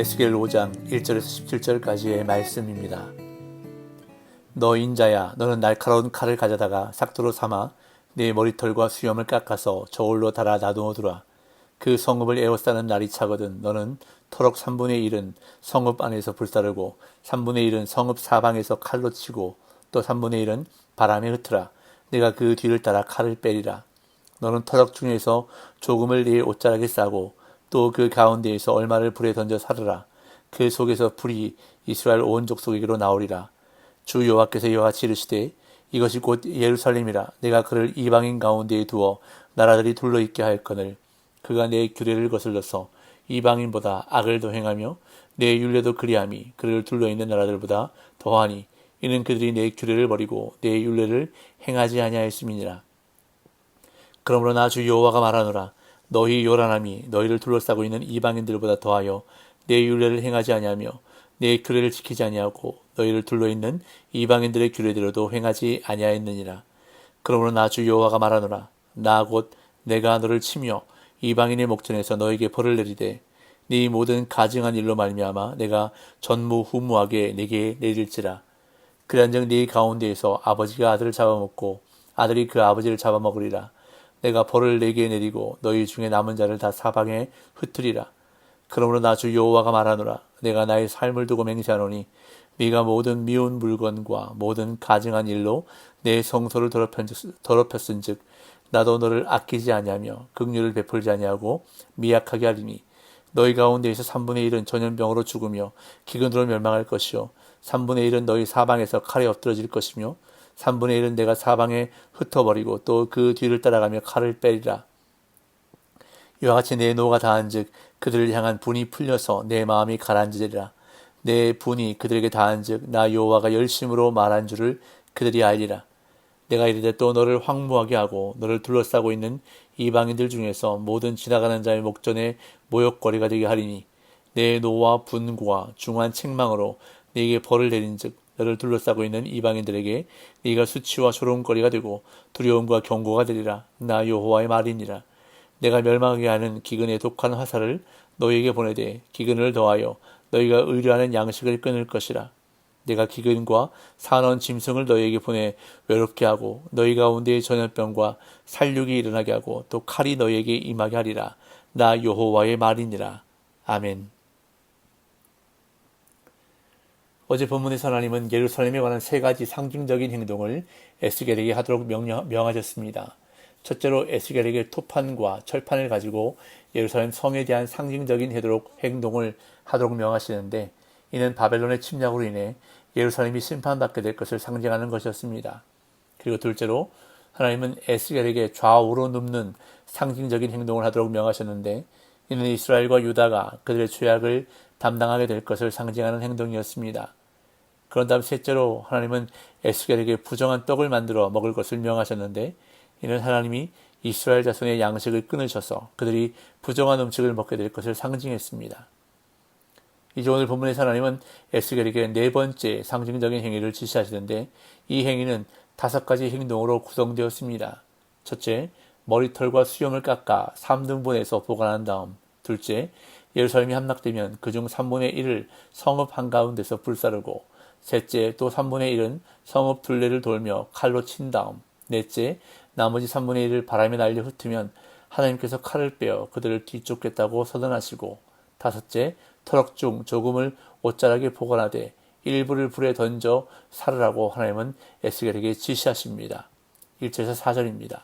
에스겔 5장 1절에서 17절까지의 말씀입니다. 너 인자야, 너는 날카로운 칼을 가져다가 삭도로 삼아 네 머리털과 수염을 깎아서 저울로 달아 나누어두라. 그 성읍을 에워싸는 날이 차거든 너는 토록 3분의 1은 성읍 안에서 불사르고 3분의 1은 성읍 사방에서 칼로 치고 또 3분의 1은 바람에 흩으라. 내가 그 뒤를 따라 칼을 빼리라. 너는 터럭 중에서 조금을 네 옷자락에 싸고 또 그 가운데에서 얼마를 불에 던져 사르라. 그 속에서 불이 이스라엘 온 족속에게로 나오리라. 주 여호와께서 이와 같이 이르시되 이것이 곧 예루살렘이라. 내가 그를 이방인 가운데에 두어 나라들이 둘러있게 하였거늘 그가 내 규례를 거슬러서 이방인보다 악을 더 행하며 내 율례도 그리함이 그를 둘러있는 나라들보다 더하니 이는 그들이 내 규례를 버리고 내 율례를 행하지 아니하였음이니라. 그러므로 나 주 여호와가 말하노라. 너희 요란함이 너희를 둘러싸고 있는 이방인들보다 더하여 내 율례를 행하지 아니하며 내 규례를 지키지 아니하고 너희를 둘러있는 이방인들의 규례대로도 행하지 아니하였느니라. 그러므로 나 주 여호와가 말하노라. 나 곧 내가 너를 치며 이방인의 목전에서 너에게 벌을 내리되 네 모든 가증한 일로 말미암아 내가 전무후무하게 네게 내릴지라. 그런즉 네 가운데에서 아버지가 아들을 잡아먹고 아들이 그 아버지를 잡아먹으리라. 내가 벌을 네게 내리고 너희 중에 남은 자를 다 사방에 흩으리라. 그러므로 나 주 여호와가 말하노라. 내가 나의 삶을 두고 맹세하노니 네가 모든 미운 물건과 모든 가증한 일로 내 성소를 더럽혔은즉 나도 너를 아끼지 아니하며 긍휼을 베풀지 아니하고 미약하게 하리니 너희 가운데에서 3분의 1은 전염병으로 죽으며 기근으로 멸망할 것이요 3분의 1은 너희 사방에서 칼에 엎드러질 것이며 3분의 1은 내가 사방에 흩어버리고 또 그 뒤를 따라가며 칼을 빼리라. 이와 같이 내 노가 다한즉 그들을 향한 분이 풀려서 내 마음이 가라앉으리라. 내 분이 그들에게 다한즉 나 여호와가 열심으로 말한 줄을 그들이 알리라. 내가 이르되 또 너를 황무하게 하고 너를 둘러싸고 있는 이방인들 중에서 모든 지나가는 자의 목전에 모욕거리가 되게 하리니 내 노와 분과 중한 책망으로 네게 벌을 내린즉 너를 둘러싸고 있는 이방인들에게 네가 수치와 조롱거리가 되고 두려움과 경고가 되리라. 나 여호와의 말이니라. 내가 멸망하게 하는 기근의 독한 화살을 너희에게 보내되 기근을 더하여 너희가 의뢰하는 양식을 끊을 것이라. 내가 기근과 사나운 짐승을 너희에게 보내 외롭게 하고 너희 가운데에 전염병과 살육이 일어나게 하고 또 칼이 너희에게 임하게 하리라. 나 여호와의 말이니라. 아멘. 어제 본문에서 하나님은 예루살렘에 관한 세 가지 상징적인 행동을 에스겔에게 하도록 명하셨습니다. 첫째로 에스겔에게 토판과 철판을 가지고 예루살렘 성에 대한 상징적인 행동을 하도록 명하시는데 이는 바벨론의 침략으로 인해 예루살렘이 심판받게 될 것을 상징하는 것이었습니다. 그리고 둘째로 하나님은 에스겔에게 좌우로 눕는 상징적인 행동을 하도록 명하셨는데 이는 이스라엘과 유다가 그들의 죄악을 담당하게 될 것을 상징하는 행동이었습니다. 그런 다음 셋째로 하나님은 에스겔에게 부정한 떡을 만들어 먹을 것을 명하셨는데 이는 하나님이 이스라엘 자손의 양식을 끊으셔서 그들이 부정한 음식을 먹게 될 것을 상징했습니다. 이제 오늘 본문에서 하나님은 에스겔에게 네 번째 상징적인 행위를 지시하시는데 이 행위는 5가지 행동으로 구성되었습니다. 첫째, 머리털과 수염을 깎아 3등분해서 보관한 다음. 둘째, 예루살렘이 함락되면 그중 3분의 1을 성읍 한가운데서 불사르고 셋째, 또 3분의 1은 성읍 둘레를 돌며 칼로 친 다음. 넷째, 나머지 3분의 1을 바람에 날려 흩으면 하나님께서 칼을 빼어 그들을 뒤쫓겠다고 서든하시고 다섯째, 터럭 중 조금을 옷자락에 보관하되 일부를 불에 던져 사르라고 하나님은 에스겔에게 지시하십니다. 1절에서 4절입니다.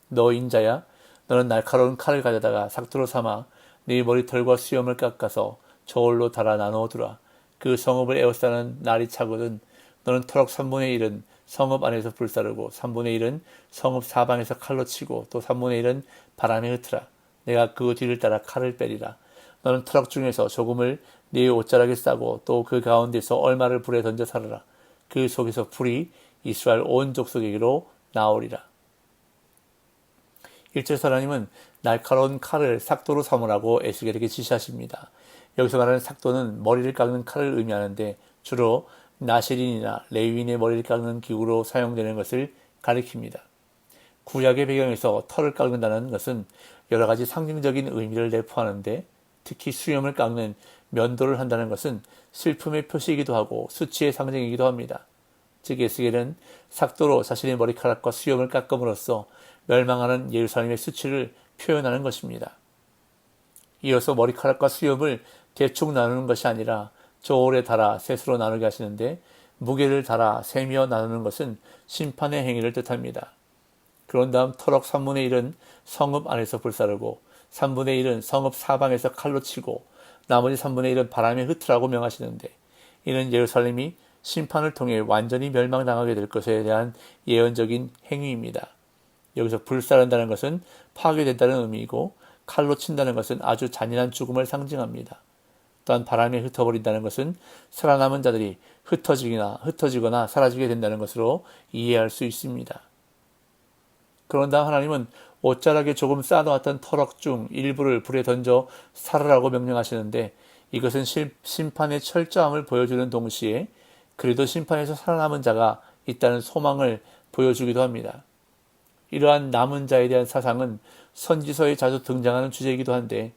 너 인자야, 너는 날카로운 칼을 가져다가 삭도로 삼아 네 머리털과 수염을 깎아서 저울로 달아 나누어두라. 그 성읍을 에워싸는 날이 차거든 너는 터럭 3분의 1은 성읍 안에서 불사르고 3분의 1은 성읍 사방에서 칼로 치고 또 3분의 1은 바람에 흩으라. 내가 그 뒤를 따라 칼을 빼리라. 너는 트럭 중에서 조금을 네 옷자락에 싸고 또 그 가운데서 얼마를 불에 던져 사르라. 그 속에서 불이 이스라엘 온 족속에게로 나오리라. 1절 하나님은 날카로운 칼을 삭도로 삼으라고 에스겔에게 지시하십니다. 여기서 말하는 삭도는 머리를 깎는 칼을 의미하는데 주로 나실인이나 레위인의 머리를 깎는 기구로 사용되는 것을 가리킵니다. 구약의 배경에서 털을 깎는다는 것은 여러 가지 상징적인 의미를 내포하는데 특히 수염을 깎는 면도를 한다는 것은 슬픔의 표시이기도 하고 수치의 상징이기도 합니다. 즉 에스겔은 삭도로 자신의 머리카락과 수염을 깎음으로써 멸망하는 예루살렘의 수치를 표현하는 것입니다. 이어서 머리카락과 수염을 대충 나누는 것이 아니라 저울에 달아 셋으로 나누게 하시는데, 무게를 달아 세며 나누는 것은 심판의 행위를 뜻합니다. 그런 다음 터럭 3분의 1은 성읍 안에서 불사르고 3분의 1은 성읍 사방에서 칼로 치고 나머지 3분의 1은 바람에 흩으라고 명하시는데, 이는 예루살렘이 심판을 통해 완전히 멸망당하게 될 것에 대한 예언적인 행위입니다. 여기서 불사른다는 것은 파괴된다는 의미이고, 칼로 친다는 것은 아주 잔인한 죽음을 상징합니다. 또한 바람에 흩어버린다는 것은 살아남은 자들이 흩어지거나 사라지게 된다는 것으로 이해할 수 있습니다. 그런 다음 하나님은 옷자락에 조금 쌓아놓았던 터럭 중 일부를 불에 던져 살으라고 명령하시는데, 이것은 심판의 철저함을 보여주는 동시에 그래도 심판에서 살아남은 자가 있다는 소망을 보여주기도 합니다. 이러한 남은 자에 대한 사상은 선지서에 자주 등장하는 주제이기도 한데,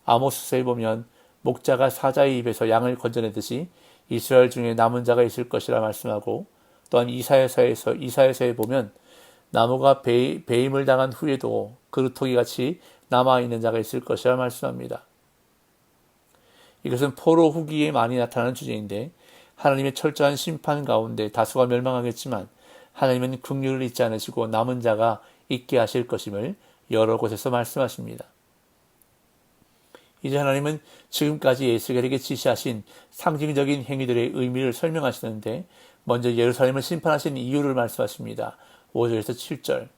아모스서에 보면 목자가 사자의 입에서 양을 건져내듯이 이스라엘 중에 남은 자가 있을 것이라 말씀하고, 또한 이사야서에 보면 나무가 배임을 당한 후에도 그루터기 같이 남아있는 자가 있을 것이라 말씀합니다. 이것은 포로 후기에 많이 나타나는 주제인데, 하나님의 철저한 심판 가운데 다수가 멸망하겠지만 하나님은 긍휼을 잊지 않으시고 남은 자가 있게 하실 것임을 여러 곳에서 말씀하십니다. 이제 하나님은 지금까지 에스겔에게 지시하신 상징적인 행위들의 의미를 설명하시는데, 먼저 예루살렘을 심판하신 이유를 말씀하십니다. 5절에서 7절.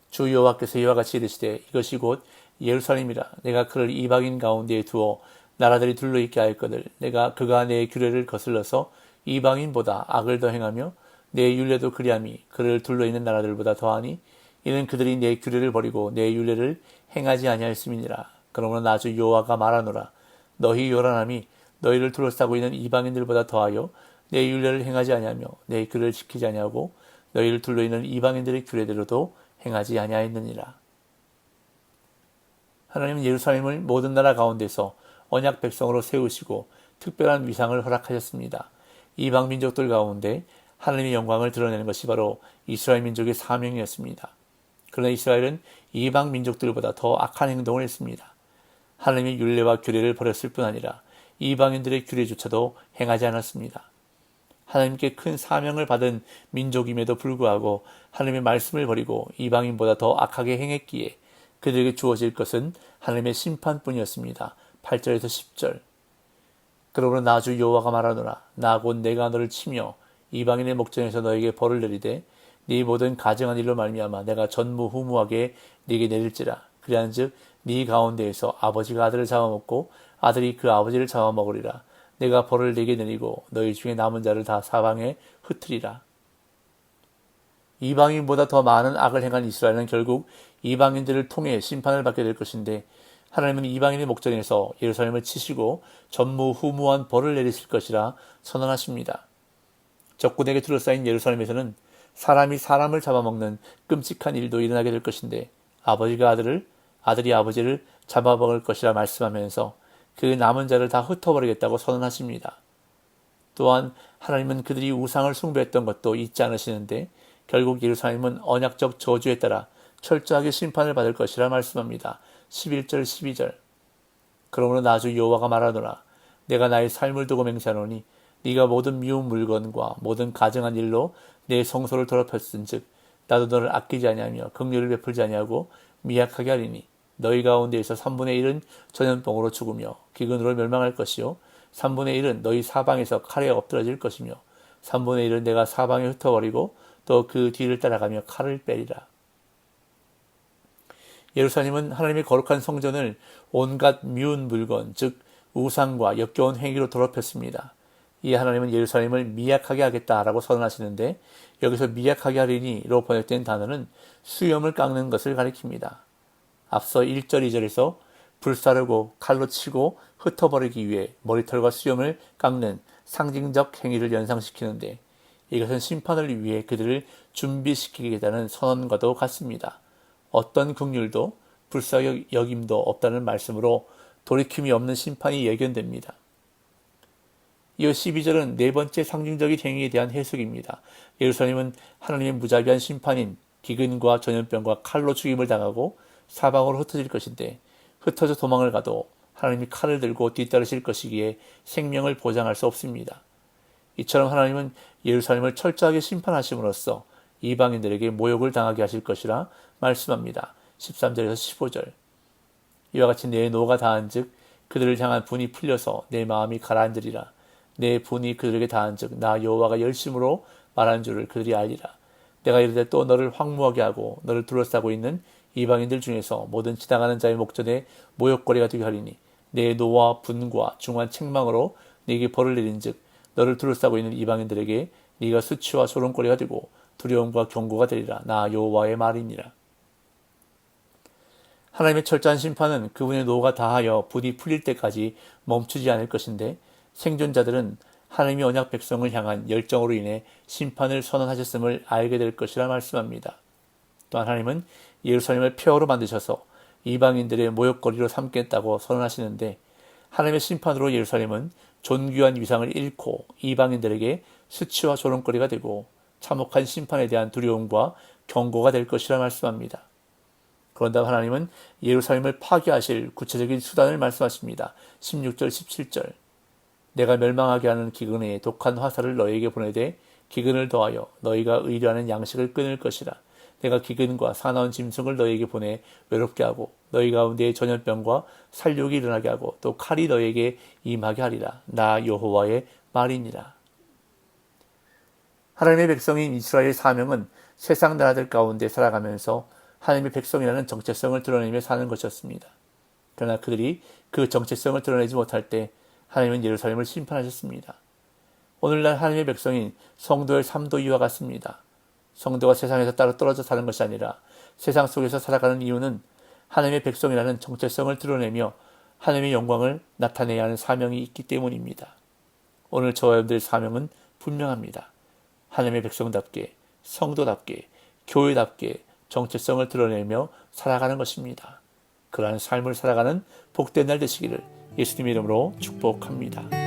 주 여호와께서 이와 같이 이르시되, 이것이 곧 예루살렘이라. 내가 그를 이방인 가운데에 두어 나라들이 둘러있게 하였거늘. 내가 그가 내 규례를 거슬러서 이방인보다 악을 더 행하며 내 율례도 그리함이 그를 둘러있는 나라들보다 더하니, 이는 그들이 내 규례를 버리고 내 율례를 행하지 아니하였음이니라. 그러므로 나 주 여호와가 말하노라. 너희 요란함이 너희를 둘러싸고 있는 이방인들보다 더하여 내 율례를 행하지 아니하며 내 규례를 지키지 아니하고 너희를 둘러있는 이방인들의 규례대로도 행하지 아니하였느니라. 하나님은 예루살렘을 모든 나라 가운데서 언약 백성으로 세우시고 특별한 위상을 허락하셨습니다. 이방 민족들 가운데 하나님의 영광을 드러내는 것이 바로 이스라엘 민족의 사명이었습니다. 그러나 이스라엘은 이방 민족들보다 더 악한 행동을 했습니다. 하나님의 율례와 규례를 버렸을 뿐 아니라 이방인들의 규례조차도 행하지 않았습니다. 하나님께 큰 사명을 받은 민족임에도 불구하고 하나님의 말씀을 버리고 이방인보다 더 악하게 행했기에 그들에게 주어질 것은 하나님의 심판뿐이었습니다. 8절에서 10절. 그러므로 나 주 여호와가 말하노라. 나 곧 내가 너를 치며 이방인의 목전에서 너에게 벌을 내리되 네 모든 가증한 일로 말미암아 내가 전무후무하게 네게 내릴지라. 그리한즉 네 가운데에서 아버지가 아들을 잡아먹고 아들이 그 아버지를 잡아먹으리라. 내가 벌을 네게 내리고 너희 중에 남은 자를 다 사방에 흩으리라. 이방인보다 더 많은 악을 행한 이스라엘은 결국 이방인들을 통해 심판을 받게 될 것인데, 하나님은 이방인의 목전에서 예루살렘을 치시고 전무후무한 벌을 내리실 것이라 선언하십니다. 적군에게 둘러싸인 예루살렘에서는 사람이 사람을 잡아먹는 끔찍한 일도 일어나게 될 것인데, 아버지가 아들이 아버지를 잡아먹을 것이라 말씀하면서 그 남은 자를 다 흩어버리겠다고 선언하십니다. 또한 하나님은 그들이 우상을 숭배했던 것도 잊지 않으시는데, 결국 예루살렘은 언약적 저주에 따라 철저하게 심판을 받을 것이라 말씀합니다. 11절 12절. 그러므로 나 주 여호와가 말하노라. 내가 나의 삶을 두고 맹세하노니 네가 모든 미운 물건과 모든 가증한 일로 내 성소를 더럽혔은즉 나도 너를 아끼지 아니하며 긍휼을 베풀지 아니하고 미약하게 하리니, 너희 가운데에서 3분의 1은 전염병으로 죽으며 기근으로 멸망할 것이요 3분의 1은 너희 사방에서 칼에 엎드러질 것이며 3분의 1은 내가 사방에 흩어버리고 또 그 뒤를 따라가며 칼을 빼리라. 예루살렘은 하나님의 거룩한 성전을 온갖 미운 물건, 즉 우상과 역겨운 행위로 더럽혔습니다. 이에 하나님은 예루살렘을 미약하게 하겠다라고 선언하시는데, 여기서 미약하게 하리니로 번역된 단어는 수염을 깎는 것을 가리킵니다. 앞서 1절 2절에서 불사르고 칼로 치고 흩어버리기 위해 머리털과 수염을 깎는 상징적 행위를 연상시키는데, 이것은 심판을 위해 그들을 준비시키겠다는 선언과도 같습니다. 어떤 긍휼도 불쌍히 여김도 없다는 말씀으로 돌이킴이 없는 심판이 예견됩니다. 이어 12절은 네 번째 상징적인 행위에 대한 해석입니다. 예루살렘은 하나님의 무자비한 심판인 기근과 전염병과 칼로 죽임을 당하고 사방으로 흩어질 것인데 흩어져 도망을 가도 하나님이 칼을 들고 뒤따르실 것이기에 생명을 보장할 수 없습니다. 이처럼 하나님은 예루살렘을 철저하게 심판하심으로써 이방인들에게 모욕을 당하게 하실 것이라 말씀합니다. 13절에서 15절. 이와 같이 내 노가 다한즉 그들을 향한 분이 풀려서 내 마음이 가라앉으리라. 내 분이 그들에게 다한즉 나 여호와가 열심으로 말한 줄을 그들이 알리라. 내가 이르되 또 너를 황무하게 하고 너를 둘러싸고 있는 이방인들 중에서 모든 지나가는 자의 목전에 모욕거리가 되게 하리니 내 노와 분과 중한 책망으로 네게 벌을 내린즉 너를 둘러싸고 있는 이방인들에게 네가 수치와 소름거리가 되고 두려움과 경고가 되리라. 나 여호와의 말이니라. 하나님의 철저한 심판은 그분의 노가 다하여 불이 풀릴 때까지 멈추지 않을 것인데 생존자들은 하나님의 언약 백성을 향한 열정으로 인해 심판을 선언하셨음을 알게 될 것이라 말씀합니다. 또한 하나님은 예루살렘을 폐허로 만드셔서 이방인들의 모욕거리로 삼겠다고 선언하시는데 하나님의 심판으로 예루살렘은 존귀한 위상을 잃고 이방인들에게 수치와 조롱거리가 되고 참혹한 심판에 대한 두려움과 경고가 될 것이라 말씀합니다. 그런 다음 하나님은 예루살렘을 파괴하실 구체적인 수단을 말씀하십니다. 16절 17절. 내가 멸망하게 하는 기근에 독한 화살을 너희에게 보내되 기근을 더하여 너희가 의뢰하는 양식을 끊을 것이라. 내가 기근과 사나운 짐승을 너희에게 보내 외롭게 하고 너희 가운데 전염병과 살육이 일어나게 하고 또 칼이 너희에게 임하게 하리라. 나 여호와의 말이니라. 하나님의 백성인 이스라엘의 사명은 세상 나라들 가운데 살아가면서 하나님의 백성이라는 정체성을 드러내며 사는 것이었습니다. 그러나 그들이 그 정체성을 드러내지 못할 때 하나님은 예루살렘을 심판하셨습니다. 오늘날 하나님의 백성인 성도의 삶도 이와 같습니다. 성도가 세상에서 따로 떨어져 사는 것이 아니라 세상 속에서 살아가는 이유는 하나님의 백성이라는 정체성을 드러내며 하나님의 영광을 나타내야 하는 사명이 있기 때문입니다. 오늘 저와 여러분들의 사명은 분명합니다. 하나님의 백성답게, 성도답게, 교회답게 정체성을 드러내며 살아가는 것입니다. 그러한 삶을 살아가는 복된 날 되시기를 예수님의 이름으로 축복합니다.